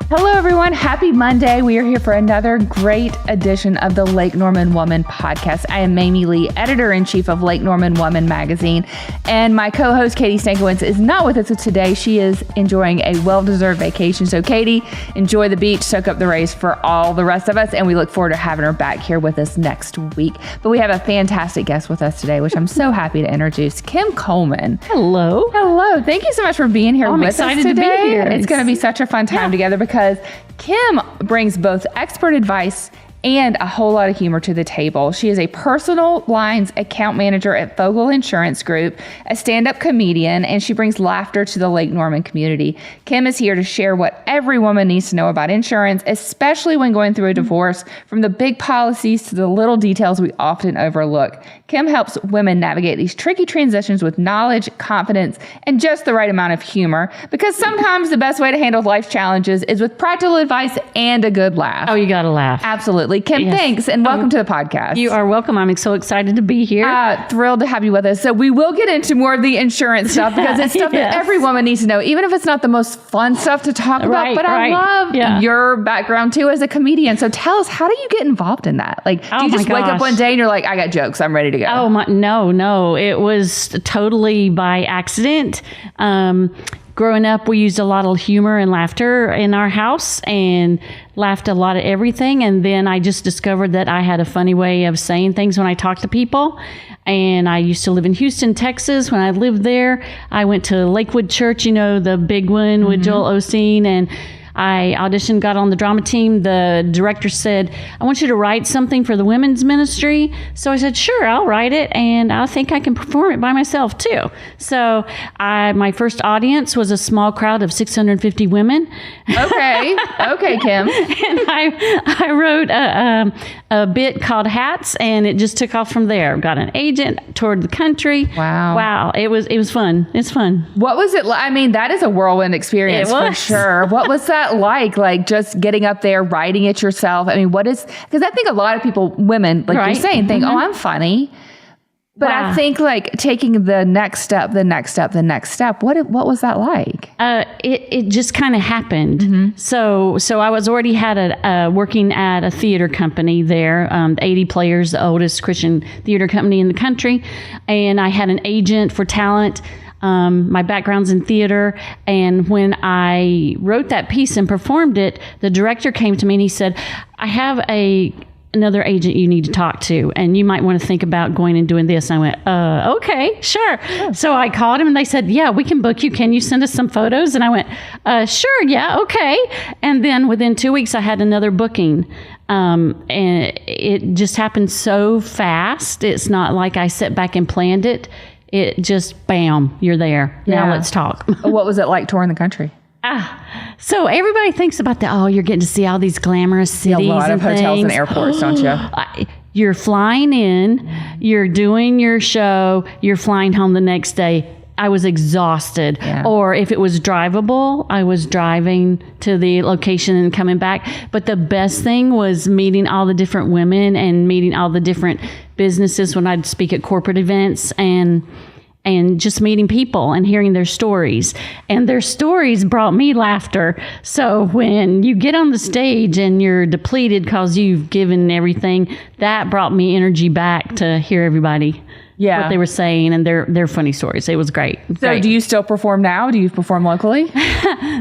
Hello, everyone. Happy Monday. We are here for another great edition of the Lake Norman Woman podcast. I am Mamie Lee, editor-in-chief of Lake Norman Woman magazine, and my co-host, Katie Stankiewicz, is not with us today. She is enjoying a well-deserved vacation. So, Katie, enjoy the beach, soak up the rays for all the rest of us, and we look forward to having her back here with us next week. But we have a fantastic guest with us today, which I'm so happy to introduce, Kim Coleman. Hello. Hello. Thank you so much for being here with us today. I'm excited to be here. It's going to be such a fun time together because Kim brings both expert advice and a whole lot of humor to the table. She is a personal lines account manager at Fogle Insurance Group, a stand-up comedian, and she brings laughter to the Lake Norman community. Kim is here to share what every woman needs to know about insurance, especially when going through a divorce, from the big policies to the little details we often overlook. Kim helps women navigate these tricky transitions with knowledge, confidence, and just the right amount of humor, because sometimes the best way to handle life's challenges is with practical advice and a good laugh. Oh, you got to laugh. Absolutely. Kim, yes. Thanks, and welcome to the podcast. You are welcome. I'm so excited to be here. Thrilled to have you with us. So we will get into more of the insurance stuff because it's stuff that every woman needs to know, even if it's not the most fun stuff to talk about. But I love your background too as a comedian. So tell us, how do you get involved in that? Like, do you just wake up one day and you're like, I got jokes, I'm ready to go? Oh, no. It was totally by accident. Growing up, we used a lot of humor and laughter in our house and laughed a lot at everything. And then I just discovered that I had a funny way of saying things when I talked to people. And I used to live in Houston, Texas. When I lived there, I went to Lakewood Church, the big one with Joel Osteen, and I auditioned, got on the drama team. The director said, I want you to write something for the women's ministry. So I said, sure, I'll write it. And I think I can perform it by myself too. So my first audience was a small crowd of 650 women. Okay, Kim. And I wrote a bit called Hats, and it just took off from there. Got an agent, toured the country. Wow. It was fun. It's fun. What was it like? I mean, that is a whirlwind experience for sure. What was that like just getting up there, writing it yourself? I mean, because I think a lot of people, women, like you're saying, think, oh, I'm funny. But I think like taking the next step, what was that like? It just kind of happened. So I was already working at a theater company there, 80 players, the oldest Christian theater company in the country. And I had an agent for talent. My background's in theater, and when I wrote that piece and performed it, the director came to me and he said, I have another agent you need to talk to, and you might want to think about going and doing this. And I went, okay, sure. So I called him and they said, yeah, we can book you. Can you send us some photos? And I went, sure, yeah, okay. And then within 2 weeks, I had another booking. And it just happened so fast. It's not like I sat back and planned it. It just, bam, you're there. Now let's talk. What was it like touring the country? So everybody thinks about you're getting to see all these glamorous cities. A lot of hotels and airports, don't you? You're flying in, you're doing your show, you're flying home the next day. I was exhausted. Yeah. Or if it was drivable, I was driving to the location and coming back. But the best thing was meeting all the different women and meeting all the different businesses when I'd speak at corporate events, and just meeting people and hearing their stories. And their stories brought me laughter. So when you get on the stage and you're depleted because you've given everything, that brought me energy back to hear everybody. What they were saying and their funny stories. It was great. So do you still perform now? Do you perform locally?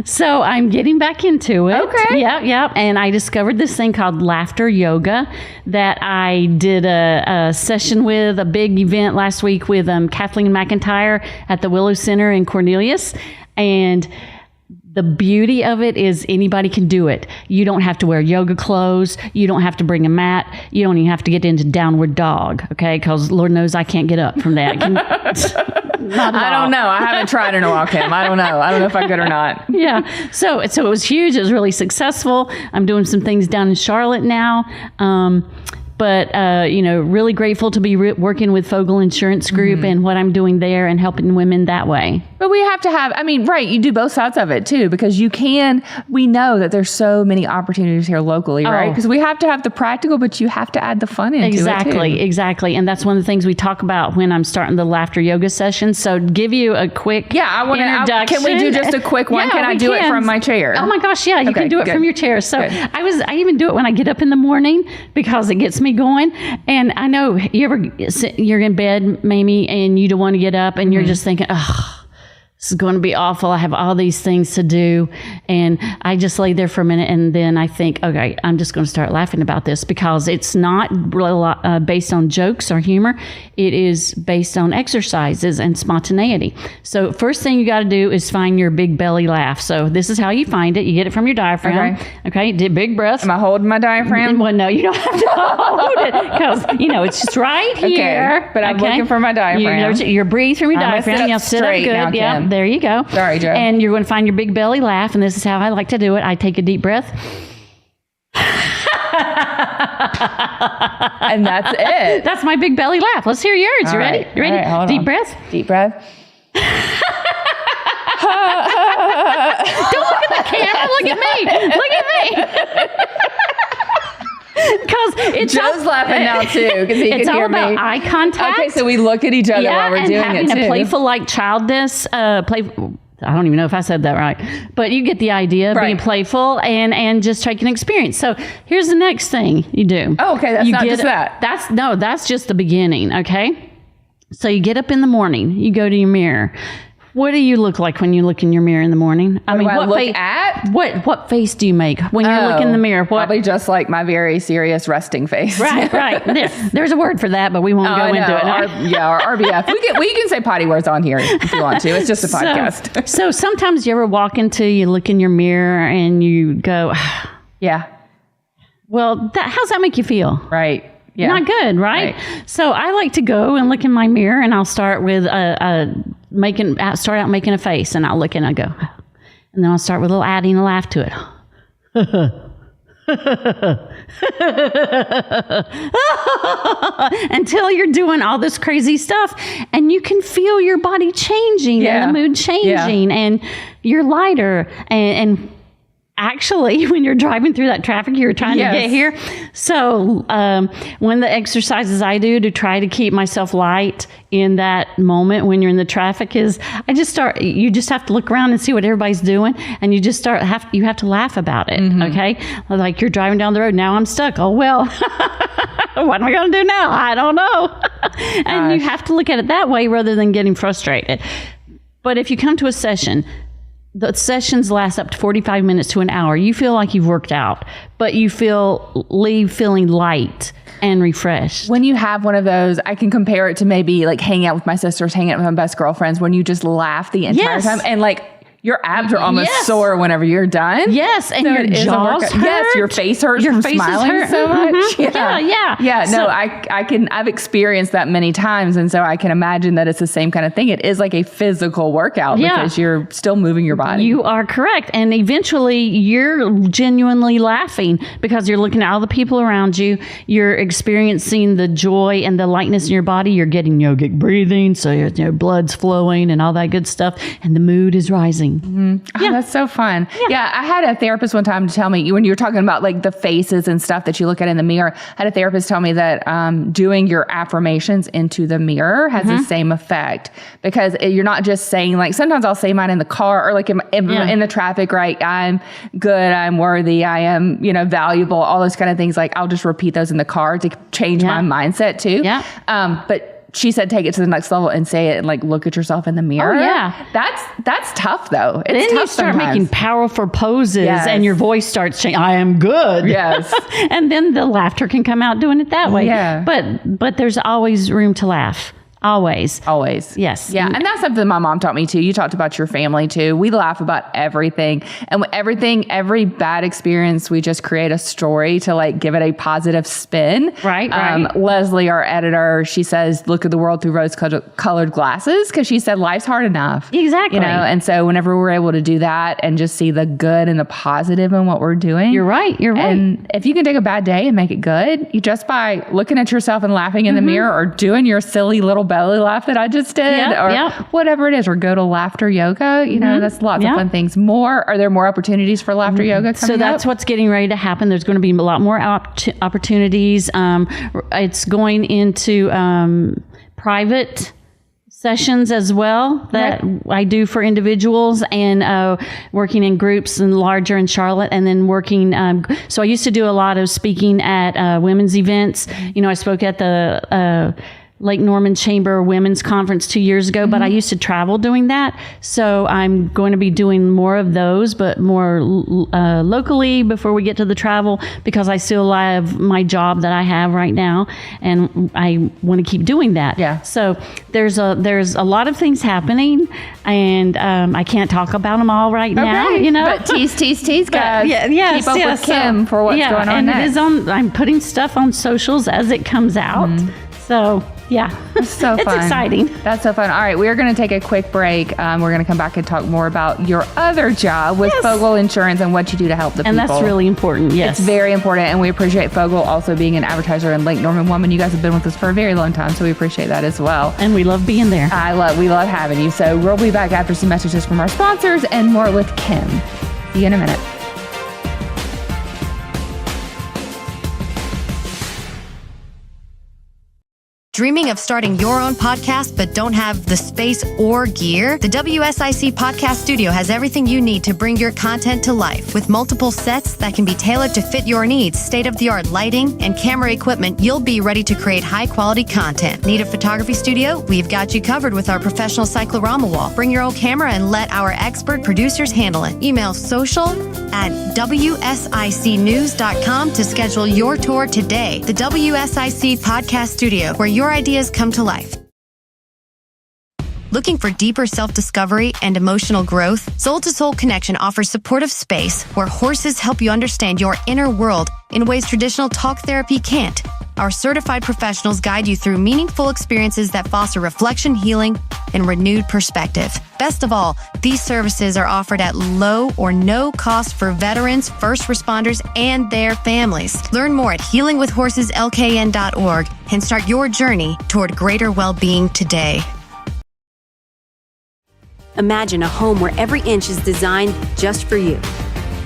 So I'm getting back into it. Okay. Yep. And I discovered this thing called laughter yoga that I did a session with, a big event last week with Kathleen McIntyre at the Willow Center in Cornelius. And the beauty of it is anybody can do it. You don't have to wear yoga clothes. You don't have to bring a mat. You don't even have to get into downward dog, okay? Because Lord knows I can't get up from that. I don't know. I haven't tried in a while, Kim. I don't know. I don't know if I could or not. Yeah. So it was huge. It was really successful. I'm doing some things down in Charlotte now. But, really grateful to be working with Fogel Insurance Group and what I'm doing there and helping women that way. But we have to have, right, you do both sides of it too, because we know that there's so many opportunities here locally, right? Because we have to have the practical, but you have to add the fun into it too. Exactly. And that's one of the things we talk about when I'm starting the laughter yoga session. So give you a quick introduction. Can we do just a quick one? Can I do it from my chair? Oh my gosh, yeah, you can do it from your chair. So I even do it when I get up in the morning because it gets me going. And I know you're in bed, Mamie, and you don't want to get up and you're just thinking, this is going to be awful. I have all these things to do. And I just lay there for a minute and then I think, okay, I'm just going to start laughing about this because it's not really based on jokes or humor. It is based on exercises and spontaneity. So first thing you got to do is find your big belly laugh. So this is how you find it. You get it from your diaphragm. Okay. Big breath. Am I holding my diaphragm? Well, no, you don't have to hold it because, it's just right here. Okay, but I'm looking for my diaphragm. You're breathe from your diaphragm. You'll sit up good. Yeah. There you go. Sorry, Joe. And you're going to find your big belly laugh. And this is how I like to do it. I take a deep breath. And that's it. That's my big belly laugh. Let's hear yours. You ready? You ready? Right, deep breath. Deep breath. Don't look at the camera. Look at me. Look at me. Because Joe's laughing now too because he can hear me. It's all about eye contact. Okay, so we look at each other while we're doing it too. And having a playful, childness, I don't even know if I said that right, but you get the idea. Right. Being playful and just taking experience. So here's the next thing you do. Oh, okay, that's not just that. That's just the beginning. Okay, so you get up in the morning, you go to your mirror. What do you look like when you look in your mirror in the morning? What face do you make when you look in the mirror? Probably just like my very serious resting face. Right. There's a word for that, but we won't go into it. Our RBF. We can say potty words on here if you want to. It's just a podcast. So sometimes you ever you look in your mirror and you go, yeah. Well, how's that make you feel? Right. Yeah. Not good, right? So I like to go and look in my mirror and I'll start with making a face and I'll look and I go, and then I'll start with adding a laugh to it. Until you're doing all this crazy stuff and you can feel your body changing and the mood changing and you're lighter and actually, when you're driving through that traffic, you're trying to get here. So one of the exercises I do to try to keep myself light in that moment when you're in the traffic is you just have to look around and see what everybody's doing. And you just you have to laugh about it. Mm-hmm. Okay. Like you're driving down the road. Now I'm stuck. Oh, well, what am I going to do now? I don't know. And you have to look at it that way rather than getting frustrated. But if you come to a session, the sessions last up to 45 minutes to an hour. You feel like you've worked out, but you leave feeling light and refreshed. When you have one of those, I can compare it to maybe like hanging out with my sisters, hanging out with my best girlfriends, when you just laugh the entire time and your abs are almost sore whenever you're done. Yes, and your jaws hurt. Yes, your face hurts from smiling so much. Mm-hmm. Yeah. No, I've experienced that many times, and so I can imagine that it's the same kind of thing. It is like a physical workout because you're still moving your body. You are correct, and eventually you're genuinely laughing because you're looking at all the people around you. You're experiencing the joy and the lightness in your body. You're getting yogic breathing, so your blood's flowing and all that good stuff, and the mood is rising. Mm-hmm. Oh, that's so fun. Yeah, I had a therapist one time to tell me, when you were talking about like the faces and stuff that you look at in the mirror, I had a therapist tell me that doing your affirmations into the mirror has the same effect, because you're not just saying, like, sometimes I'll say mine in the car or like in the traffic, right? I'm good, I'm worthy, I am, valuable, all those kind of things. Like I'll just repeat those in the car to change my mindset too. Yeah. But she said, take it to the next level and say it and like look at yourself in the mirror. Oh, yeah. That's tough though. It's then tough you start sometimes. Making powerful poses and your voice starts changing. I am good. Yes. And then the laughter can come out doing it that way. Yeah. But there's always room to laugh. Always. Always. Yes. Yeah. And that's something my mom taught me too. You talked about your family too. We laugh about everything. And every bad experience, we just create a story to like give it a positive spin. Right. Leslie, our editor, she says, look at the world through rose-colored glasses, because she said life's hard enough. Exactly. And so whenever we're able to do that and just see the good and the positive in what we're doing. You're right. And if you can take a bad day and make it good, you just by looking at yourself and laughing in the mirror, or doing your silly little belly laugh that I just did, or whatever it is, or go to laughter yoga. That's lots of fun things. Are there more opportunities for laughter yoga coming So that's up? what's getting ready to happen. There's going to be a lot more opportunities. It's going into private sessions as well that I do for individuals, and working in groups and larger in Charlotte, and then working. So I used to do a lot of speaking at women's events. I spoke at the Lake Norman Chamber Women's Conference 2 years ago, but I used to travel doing that. So I'm going to be doing more of those, but more locally before we get to the travel, because I still have my job that I have right now, and I want to keep doing that. Yeah. So there's a lot of things happening, and I can't talk about them all right now. But tease, guys. Keep up with Kim for what's going on and next. it is on. I'm putting stuff on socials as it comes out. So. Yeah. It's so fun. It's exciting. That's so fun. All right. We are going to take a quick break. We're going to come back and talk more about your other job with Fogle Insurance and what you do to help the people. And that's really important. Yes. It's very important. And we appreciate Fogle also being an advertiser in Lake Norman Woman. You guys have been with us for a very long time, so we appreciate that as well. And we love being there. We love having you. So we'll be back after some messages from our sponsors and more with Kim. See you in a minute. Dreaming of starting your own podcast but don't have the space or gear? The WSIC Podcast Studio has everything you need to bring your content to life. With multiple sets that can be tailored to fit your needs, state-of-the-art lighting, and camera equipment, you'll be ready to create high-quality content. Need a photography studio? We've got you covered with our professional cyclorama wall. Bring your own camera and let our expert producers handle it. Email social@WSICnews.com to schedule your tour today. The WSIC Podcast Studio, where your ideas come to life. Looking for deeper self-discovery and emotional growth? Soul to Soul Connection offers supportive space where horses help you understand your inner world in ways traditional talk therapy can't. Our certified professionals guide you through meaningful experiences that foster reflection, healing, and renewed perspective. Best of all, these services are offered at low or no cost for veterans, first responders, and their families. Learn more at healingwithhorseslkn.org and start your journey toward greater well-being today. Imagine a home where every inch is designed just for you.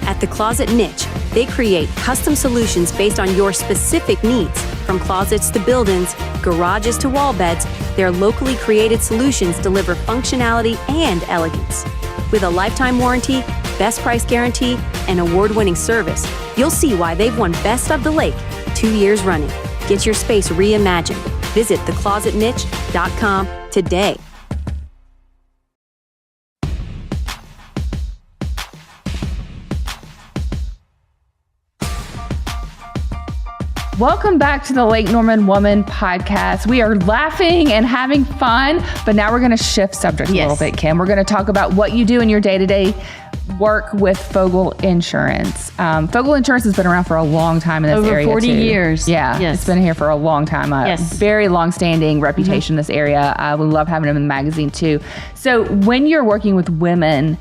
At The Closet Niche, they create custom solutions based on your specific needs. From closets to build-ins, garages to wall beds, their locally created solutions deliver functionality and elegance. With a lifetime warranty, best price guarantee, and award-winning service, you'll see why they've won Best of the Lake 2 years running. Get your space reimagined. Visit theclosetniche.com today. Welcome back to the Lake Norman Woman podcast. We are laughing and having fun, but now we're going to shift subject a little bit, Kim. We're going to talk about what you do in your day-to-day work with Fogle Insurance. Fogle Insurance has been around for a long time in this area. Over 40 years. Yeah, it's been here for a long time. Very long-standing reputation in this area. We love having them in the magazine too. So when you're working with women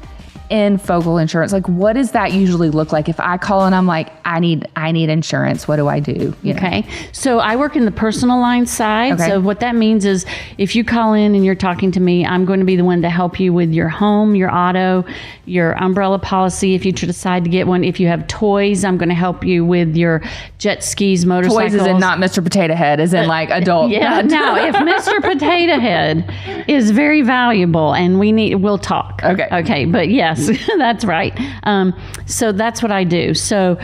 in Fogle Insurance, like what does that usually look like? If I call and I'm like, I need insurance, what do I do? Okay. So I work in the personal line side. Okay. So what that means is if you call in and you're talking to me, I'm going to be the one to help you with your home, your auto, your umbrella policy. If you decide to get one, if you have toys, I'm going to help you with your jet skis, motorcycles. Toys is in not Mr. Potato Head, as in like adult. Yeah. Now, if Mr. Potato Head is very valuable and we'll talk. Okay. But yes, that's right. So that's what I do. So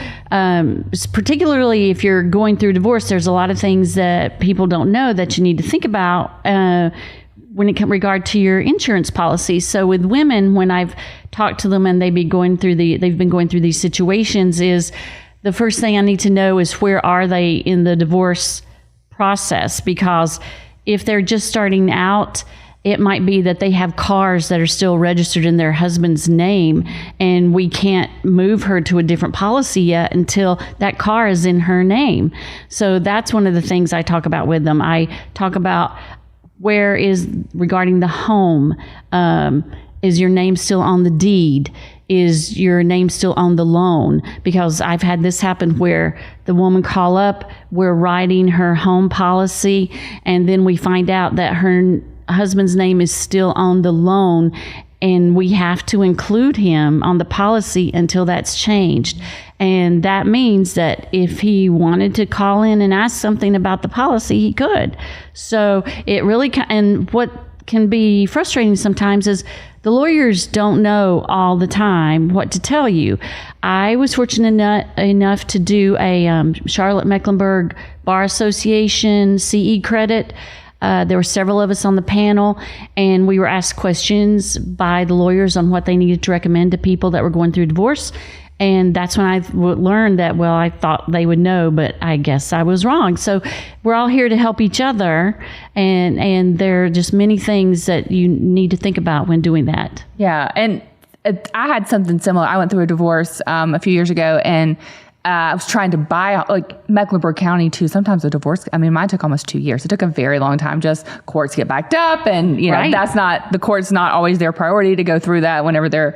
particularly if you're going through divorce, there's a lot of things that people don't know that you need to think about when it comes regard to your insurance policy. So with women, when I've talked to them and they've been going through these situations, is the first thing I need to know is where are they in the divorce process, because if they're just starting out, it might be that they have cars that are still registered in their husband's name, and we can't move her to a different policy yet until that car is in her name. So that's one of the things I talk about with them. I talk about where is regarding the home. Is your name still on the deed? Is your name still on the loan? Because I've had this happen where the woman call up, we're writing her home policy, and then we find out that her husband's name is still on the loan, and we have to include him on the policy until that's changed. And that means that if he wanted to call in and ask something about the policy, he could. So it really and what can be frustrating sometimes is the lawyers don't know all the time what to tell you. I was fortunate enough to do a Charlotte-Mecklenburg Bar Association CE credit. There were several of us on the panel, and we were asked questions by the lawyers on what they needed to recommend to people that were going through divorce. And that's when I learned that, well, I thought they would know, but I guess I was wrong. So we're all here to help each other, and there are just many things that you need to think about when doing that. Yeah, and I had something similar. I went through a divorce a few years ago, and I was trying to buy, like Mecklenburg County too. Sometimes a divorce, mine took almost 2 years. It took a very long time. Just courts get backed up, and the court's not always their priority to go through that whenever they're,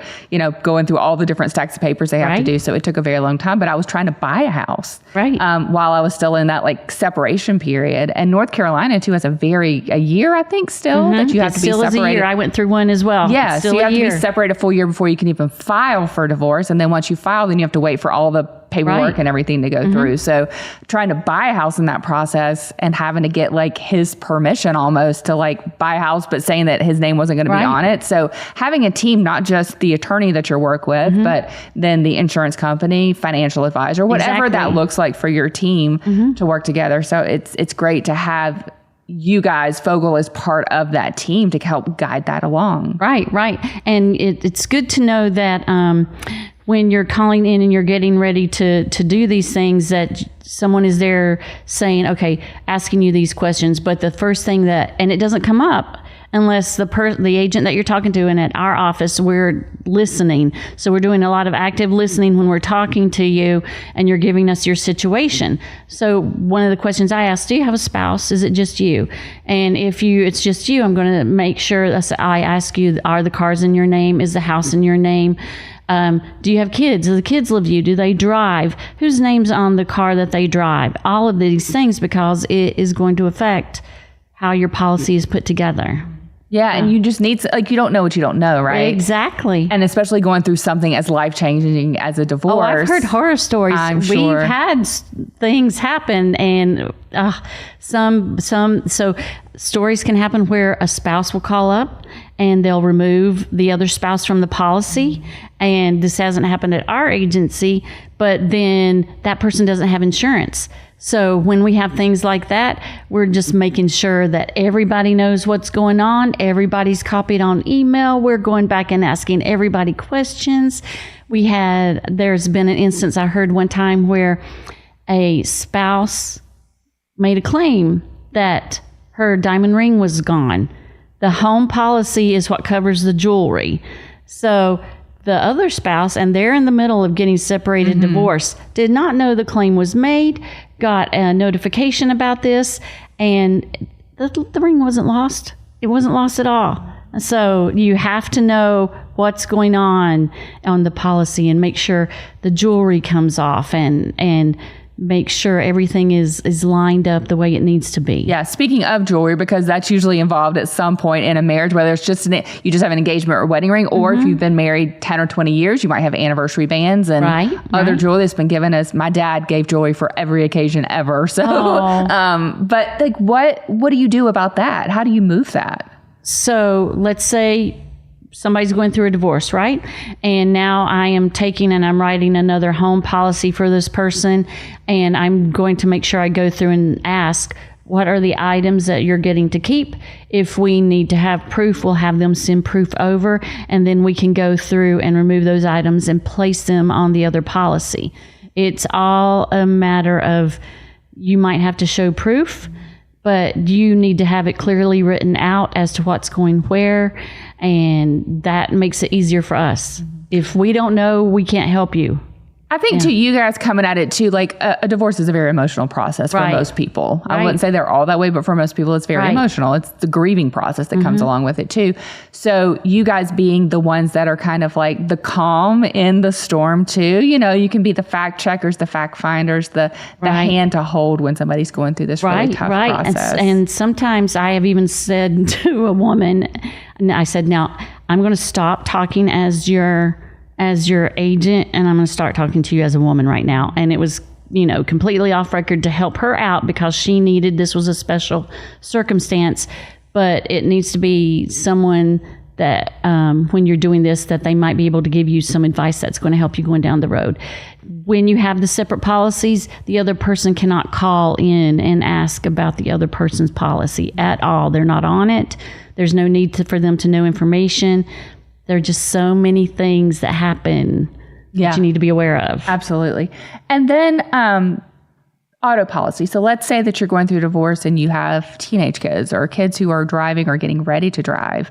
going through all the different stacks of papers they have to do. So it took a very long time, but I was trying to buy a house while I was still in that separation period. And North Carolina too has a year, I think, still that you have to be separated. Still is a year. I went through one as well. Yeah, so you have to be separated a full year before you can even file for divorce. And then once you file, then you have to wait for all the paperwork and everything to go through. So trying to buy a house in that process and having to get his permission almost to buy a house, but saying that his name wasn't going to be on it. So having a team, not just the attorney that you work with, but then the insurance company, financial advisor, whatever that looks like for your team to work together. So it's great to have you guys, Fogel, is part of that team to help guide that along. Right. And it's good to know that when you're calling in and you're getting ready to do these things, that someone is there saying, okay, asking you these questions. But the first thing and it doesn't come up unless the agent that you're talking to, and at our office, we're listening. So we're doing a lot of active listening when we're talking to you and you're giving us your situation. So one of the questions I ask, do you have a spouse? Is it just you? And if it's just you, I'm going to make sure I ask you, are the cars in your name? Is the house in your name? Do you have kids? Do the kids live with you? Do they drive? Whose name's on the car that they drive? All of these things, because it is going to affect how your policy is put together. Yeah, and you just need you don't know what you don't know, right? Exactly. And especially going through something as life-changing as a divorce. Oh, I've heard horror stories. I'm sure. We've had things happen, and so stories can happen where a spouse will call up and they'll remove the other spouse from the policy. And this hasn't happened at our agency, but then that person doesn't have insurance. So when we have things like that, we're just making sure that everybody knows what's going on. Everybody's copied on email. We're going back and asking everybody questions. There's been an instance I heard one time where a spouse made a claim that her diamond ring was gone. The home policy is what covers the jewelry. So the other spouse, and they're in the middle of getting separated, divorced, did not know the claim was made, got a notification about this, and the ring wasn't lost. It wasn't lost at all. So you have to know what's going on the policy and make sure the jewelry comes off and make sure everything is lined up the way it needs to be. Yeah, speaking of jewelry, because that's usually involved at some point in a marriage, whether it's you just have an engagement or wedding ring, or if you've been married 10 or 20 years, you might have anniversary bands and other jewelry that's been given as my dad gave jewelry for every occasion ever. So, but what do you do about that? How do you move that? So let's say somebody's going through a divorce, right? And now I am taking and I'm writing another home policy for this person, and I'm going to make sure I go through and ask, what are the items that you're getting to keep? If we need to have proof, we'll have them send proof over, and then we can go through and remove those items and place them on the other policy. It's all a matter of, you might have to show proof, but you need to have it clearly written out as to what's going where, and that makes it easier for us. If we don't know, we can't help you. I think too, you guys coming at it too, like a divorce is a very emotional process for most people. I wouldn't say they're all that way, but for most people, it's very emotional. It's the grieving process that comes along with it too. So you guys being the ones that are kind of like the calm in the storm too, you know, you can be the fact checkers, the fact finders, the hand to hold when somebody's going through this really tough process. And sometimes I have even said to a woman, and I said, now I'm going to stop talking as your agent, and I'm going to start talking to you as a woman right now. And it was, you know, completely off record to help her out because she needed, this was a special circumstance, but it needs to be someone that when you're doing this, that they might be able to give you some advice that's going to help you going down the road. When you have the separate policies, the other person cannot call in and ask about the other person's policy at all. They're not on it. There's no need for them to know information. There are just so many things that happen that you need to be aware of. Absolutely. And then auto policy. So let's say that you're going through a divorce and you have teenage kids or kids who are driving or getting ready to drive.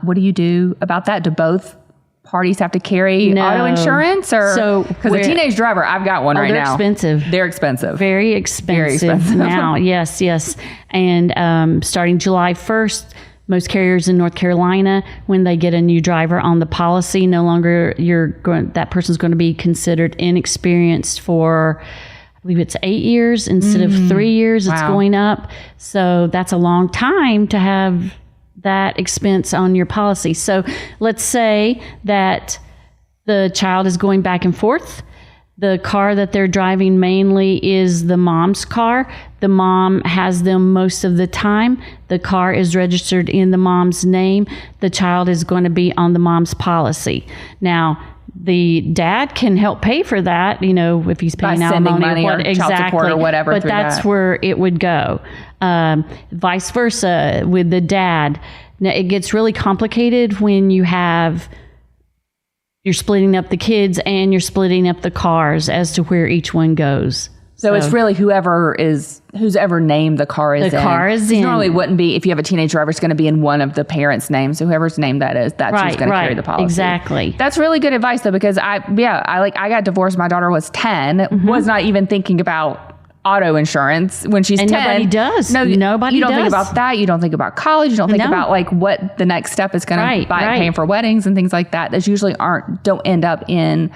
What do you do about that? Do both parties have to carry auto insurance? Or because a teenage driver, I've got one right now. They're expensive. They're expensive. Very expensive now. Yes. And starting July 1st, most carriers in North Carolina, when they get a new driver on the policy, no longer that person's going to be considered inexperienced for, I believe it's 8 years instead of 3 years. It's going up. So that's a long time to have that expense on your policy. So let's say that the child is going back and forth. The car that they're driving mainly is the mom's car. The mom has them most of the time. The car is registered in the mom's name. The child is going to be on the mom's policy. Now, the dad can help pay for that, you know, if he's paying money or child support or whatever. But that's where it would go. Vice versa with the dad. Now, it gets really complicated when you're splitting up the kids and you're splitting up the cars as to where each one goes. So it's really who's ever named the car is in. The car is in. Normally wouldn't be, if you have a teenage driver, it's going to be in one of the parents' names. So whoever's name that is, that's who's going to carry the policy. Exactly. That's really good advice though, because I got divorced. My daughter was 10, was not even thinking about auto insurance when she's 10. Nobody does. No, nobody You don't does. think about that. You don't think about college. You don't think about like what the next step is going to be paying for weddings and things like that. Those usually don't end up in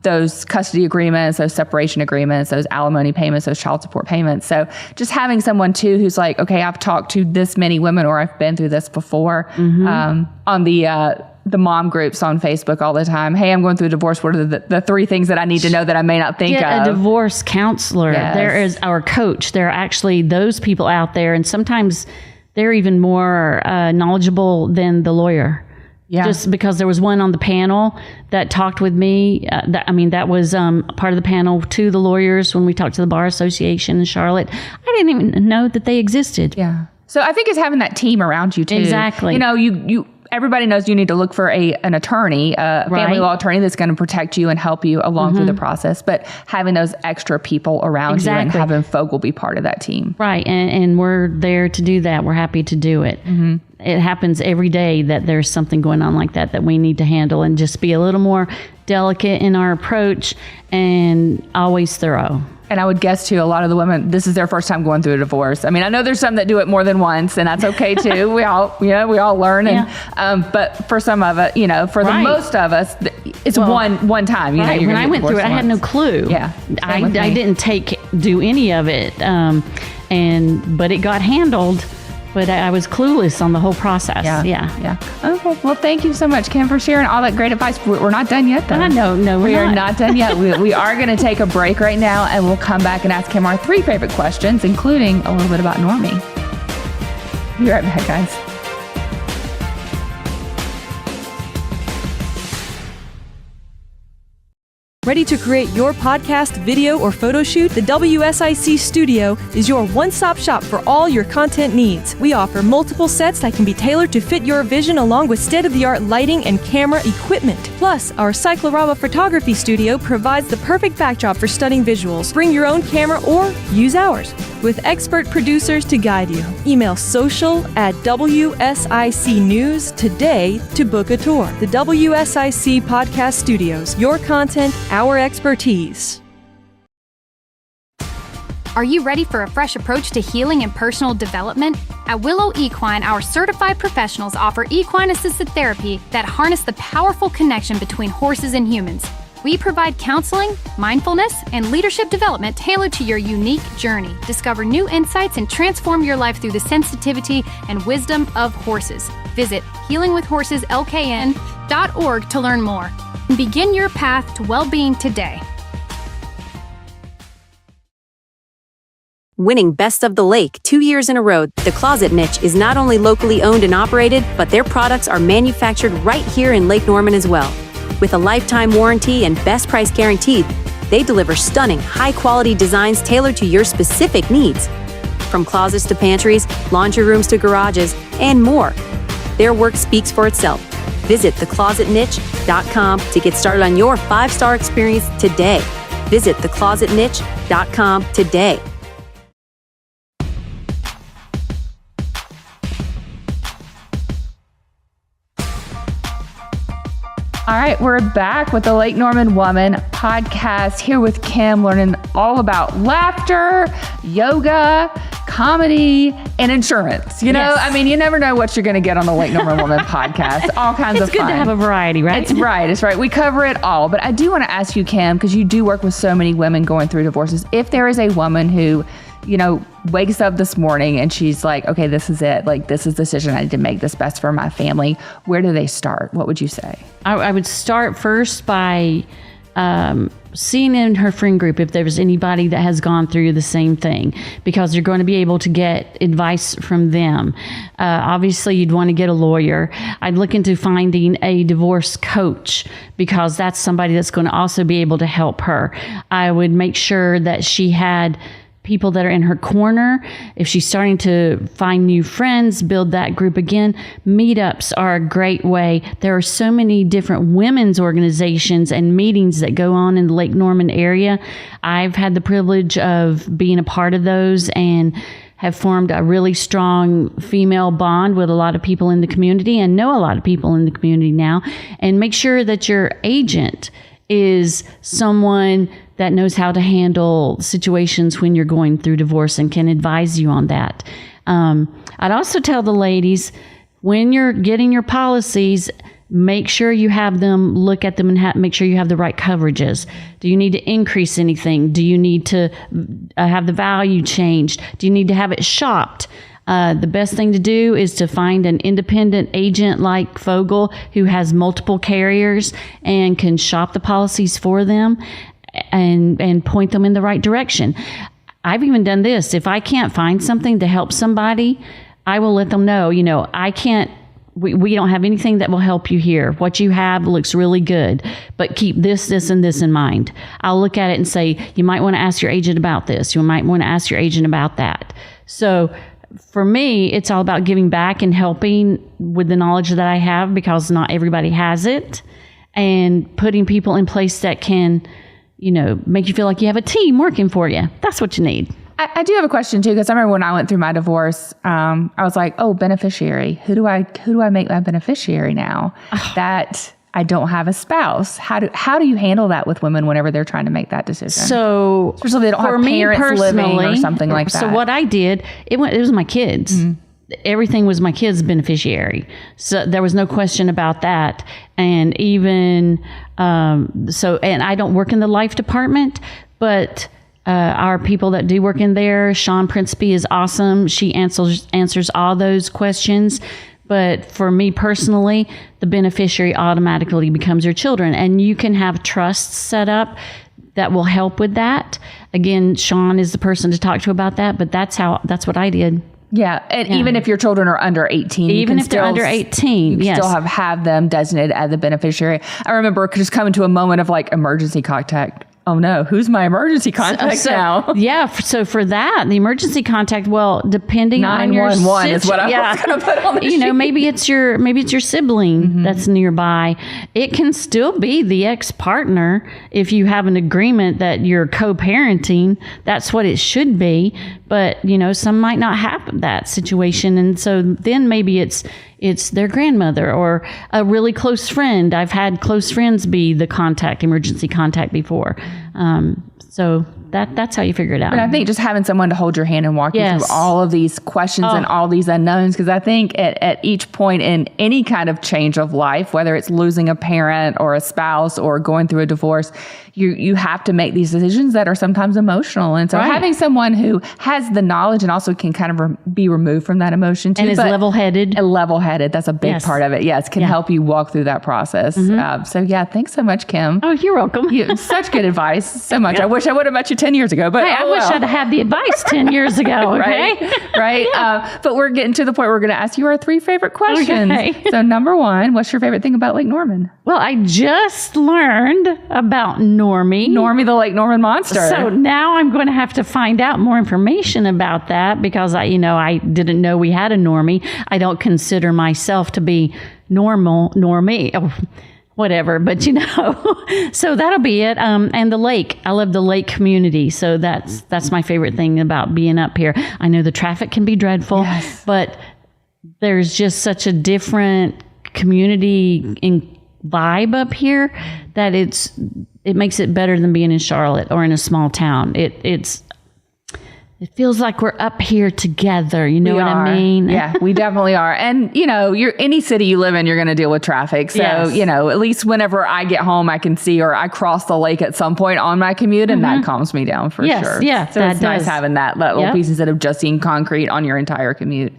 those custody agreements, those separation agreements, those alimony payments, those child support payments. So just having someone too who's like, okay, I've talked to this many women or I've been through this before on the mom groups on Facebook all the time. Hey, I'm going through a divorce. What are the 3 things that I need to know that I may not think of? Get a divorce counselor. Yes. There is our coach. There are actually those people out there, and sometimes they're even more knowledgeable than the lawyer. Yeah. Just because there was one on the panel that talked with me. That was part of the panel to the lawyers when we talked to the Bar Association in Charlotte. I didn't even know that they existed. Yeah. So I think it's having that team around you too. Exactly. You know, everybody knows you need to look for an attorney, a family law attorney that's going to protect you and help you along through the process. But having those extra people around you and having Fogle be part of that team. Right. And we're there to do that. We're happy to do it. Mm-hmm. It happens every day that there's something going on like that we need to handle, and just be a little more delicate in our approach and always thorough. And I would guess too, a lot of the women, this is their first time going through a divorce. I mean, I know there's some that do it more than once, and that's okay too. we all learn. And, but for some of it, you know, for the most of us, it's one time. You know, when I went through it, I had no clue. Yeah, I didn't do any of it, but it got handled. But I was clueless on the whole process. Yeah. Okay. Well, thank you so much, Kim, for sharing all that great advice. We're not done yet, though. No, we are not done yet. We are going to take a break right now, and we'll come back and ask him our 3 favorite questions, including a little bit about Normie. Be right back, guys. Ready to create your podcast, video, or photo shoot? The WSIC Studio is your one-stop shop for all your content needs. We offer multiple sets that can be tailored to fit your vision, along with state-of-the-art lighting and camera equipment. Plus, our Cyclorama Photography Studio provides the perfect backdrop for stunning visuals. Bring your own camera or use ours. with expert producers to guide you. Email social@WSIC News today to book a tour. The WSIC Podcast Studios, your content, our expertise. Are you ready for a fresh approach to healing and personal development? At Willow Equine, our certified professionals offer equine-assisted therapy that harness the powerful connection between horses and humans. We provide counseling, mindfulness, and leadership development tailored to your unique journey. Discover new insights and transform your life through the sensitivity and wisdom of horses. Visit healingwithhorseslkn.org to learn more. Begin your path to well-being today. Winning Best of the Lake 2 years in a row, The Closet Niche is not only locally owned and operated, but their products are manufactured right here in Lake Norman as well. With a lifetime warranty and best price guaranteed, they deliver stunning, high-quality designs tailored to your specific needs. From closets to pantries, laundry rooms to garages, and more. Their work speaks for itself. Visit theclosetniche.com to get started on your 5-star experience today. Visit theclosetniche.com today. All right, we're back with the Lake Norman Woman podcast, here with Kim, learning all about laughter, yoga, comedy, and insurance. You know, Yes. I mean, you never know what you're going to get on the Lake Norman Woman podcast. All kinds of It's fun. good to have a variety, right? It's right. We cover it all. But I do want to ask you, Kim, because you do work with so many women going through divorces. If there is a woman who, you know, wakes up this morning and she's like, okay, this is it. Like, this is the decision I need to make, this best for my family. Where do they start? What would you say? I would start first by seeing in her friend group if there was anybody that has gone through the same thing, because you're going to be able to get advice from them. Obviously, you'd want to get a lawyer. I'd look into finding a divorce coach, because that's somebody that's going to also be able to help her. I would make sure that she had people that are in her corner. If she's starting to find new friends, build that group again. Meetups are a great way. There are so many different women's organizations and meetings that go on in the Lake Norman area. I've had the privilege of being a part of those and have formed a really strong female bond with a lot of people in the community, and know a lot of people in the community now. And make sure that your agent is someone that knows how to handle situations when you're going through divorce and can advise you on that. I'd also tell the ladies, when you're getting your policies, make sure you have them look at them and make sure you have the right coverages. Do you need to increase anything? Do you need to have the value changed? Do you need to have it shopped? The best thing to do is to find an independent agent like Fogel who has multiple carriers and can shop the policies for them and point them in the right direction. I've even done this. If I can't find something to help somebody, I will let them know, you know, we don't have anything that will help you here. What you have looks really good, but keep this, and this in mind. I'll look at it and say, you might want to ask your agent about this. You might want to ask your agent about that. So for me, it's all about giving back and helping with the knowledge that I have, because not everybody has it, and putting people in place that can, you know, make you feel like you have a team working for you. That's what you need. I do have a question too, because I remember when I went through my divorce, I was like, oh, beneficiary. Who do I make my beneficiary now? That I don't have a spouse. How do you handle that with women whenever they're trying to make that decision? So especially if they don't have parents living or something like that. So what I did, it was my kids. Mm-hmm. Everything was my kids' beneficiary. So there was no question about that. And even, and I don't work in the life department, but our people that do work in there, Sean Principe is awesome. She answers all those questions. But for me personally, the beneficiary automatically becomes your children. And you can have trusts set up that will help with that. Again, Sean is the person to talk to about that, but that's what I did. Yeah, and even if your children are under 18, even if they're under 18, you can still have them designated as the beneficiary. I remember just coming to a moment of like emergency contact. Oh no, who's my emergency contact now? Yeah, so for that, the emergency contact, well, depending on your 911 is what I was going to put on the sheet. You know, maybe it's your sibling that's nearby. It can still be the ex-partner if you have an agreement that you're co-parenting. That's what it should be. but some might not have that situation, and so then maybe it's their grandmother or a really close friend. I've had close friends be the emergency contact before. So that's how you figure it out. But I think just having someone to hold your hand and walk you through all of these questions and all these unknowns, because I think at each point in any kind of change of life, whether it's losing a parent or a spouse or going through a divorce, you have to make these decisions that are sometimes emotional. And so having someone who has the knowledge and also can kind of be removed from that emotion too. And is level-headed. Level-headed. That's a big part of it. Yes. Can help you walk through that process. So thanks so much, Kim. Oh, you're welcome. Such good advice. So much. I wish I would have met you 10 years ago, but I wish I'd had the advice 10 years ago. Okay. Right. But we're getting to the point where we're going to ask you our 3 favorite questions. Okay. So number 1, what's your favorite thing about Lake Norman? Well, I just learned about Normie. Normie, the Lake Norman monster. So now I'm going to have to find out more information about that, because I didn't know we had a Normie. I don't consider myself to be Normie. Oh, whatever, but so that'll be it. And the lake, I love the lake community. So that's my favorite thing about being up here. I know the traffic can be dreadful, but there's just such a different community in vibe up here that it makes it better than being in Charlotte or in a small town. It feels like we're up here together. You know what I mean? Yeah, we definitely are. And, you're any city you live in, you're going to deal with traffic. So, at least whenever I get home, I can see, or I cross the lake at some point on my commute, and that calms me down for sure. Yeah, so it's nice having that little piece instead of just seeing concrete on your entire commute.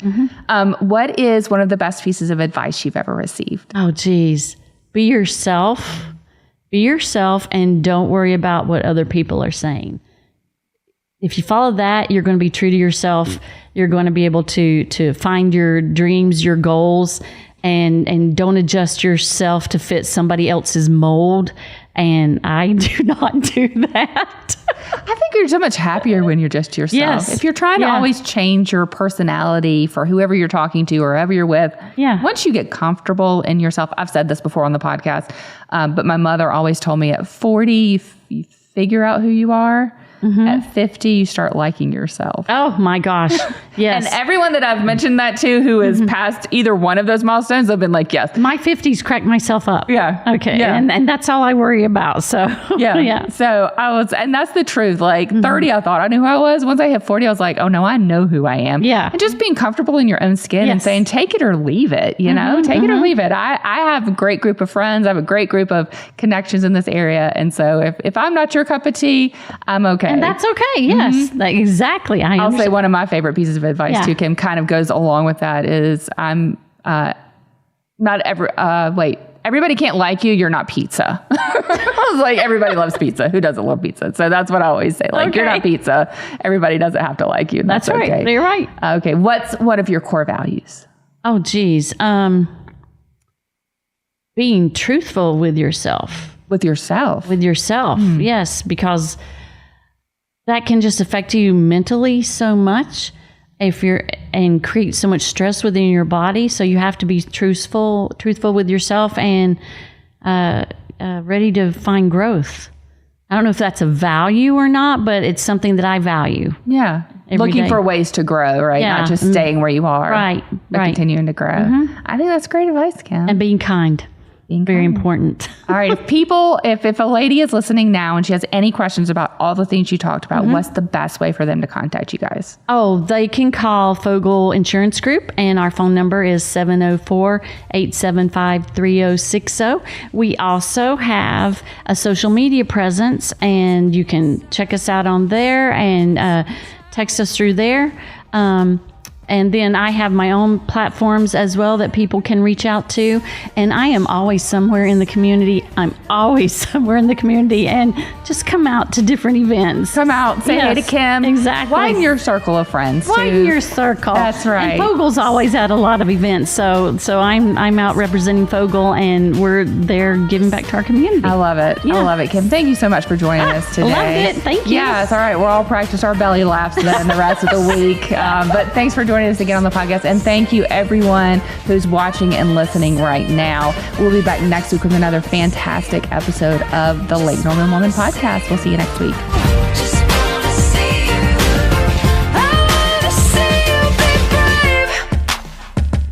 What is one of the best pieces of advice you've ever received? Oh, geez. Be yourself. Be yourself, and don't worry about what other people are saying. If you follow that, you're going to be true to yourself. You're going to be able to find your dreams, your goals, and don't adjust yourself to fit somebody else's mold. And I do not do that. I think you're so much happier when you're just yourself. Yes. If you're trying to always change your personality for whoever you're talking to or whoever you're with, once you get comfortable in yourself, I've said this before on the podcast, but my mother always told me at 40, you figure out who you are. At 50, you start liking yourself. Oh my gosh. Yes. And everyone that I've mentioned that to who is past either one of those milestones, they've been like, yes. My 50s cracked myself up. Yeah. Okay. Yeah. And that's all I worry about. So, yeah. So and that's the truth. Like 30, I thought I knew who I was. Once I hit 40, I was like, oh no, I know who I am. Yeah. And just being comfortable in your own skin and saying, take it or leave it, take it or leave it. I have a great group of friends. I have a great group of connections in this area. And so if I'm not your cup of tea, I'm okay. And that's okay. Yes, exactly. I'll say one of my favorite pieces of advice too, Kim, kind of goes along with that is everybody can't like you. You're not pizza. I was like, everybody loves pizza. Who doesn't love pizza? So that's what I always say. Like, you're not pizza. Everybody doesn't have to like you. That's right. Okay. You're right. Okay. What's one of your core values? Oh, geez. Being truthful with yourself. With yourself? With yourself. Yes, because that can just affect you mentally so much and create so much stress within your body. So you have to be truthful with yourself and ready to find growth. I don't know if that's a value or not, but it's something that I value. Yeah. Looking for ways to grow, right? Yeah. Not just staying where you are. Right. But continuing to grow. I think that's great advice, Kim. And being kind. Very important. All right. If a lady is listening now and she has any questions about all the things you talked about, what's the best way for them to contact you guys? Oh, they can call Fogel Insurance Group, and our phone number is 704-875-3060. We also have a social media presence, and you can check us out on there and text us through there. And then I have my own platforms as well that people can reach out to. And I am always somewhere in the community. And just come out to different events. Come out, say hey to Kim. Exactly. Widen your circle of friends. Widen your circle. That's right. And Fogel's always at a lot of events. So I'm out representing Fogel, and we're there giving back to our community. I love it. Yeah. I love it, Kim. Thank you so much for joining us today. Loved it. Thank you. Yeah, it's all right. We'll all practice our belly laughs then the rest of the week. But thanks for joining us again on the podcast. And thank you everyone who's watching and listening right now. We'll be back next week with another fantastic episode of the Lake Norman Woman Podcast. We'll see you next week.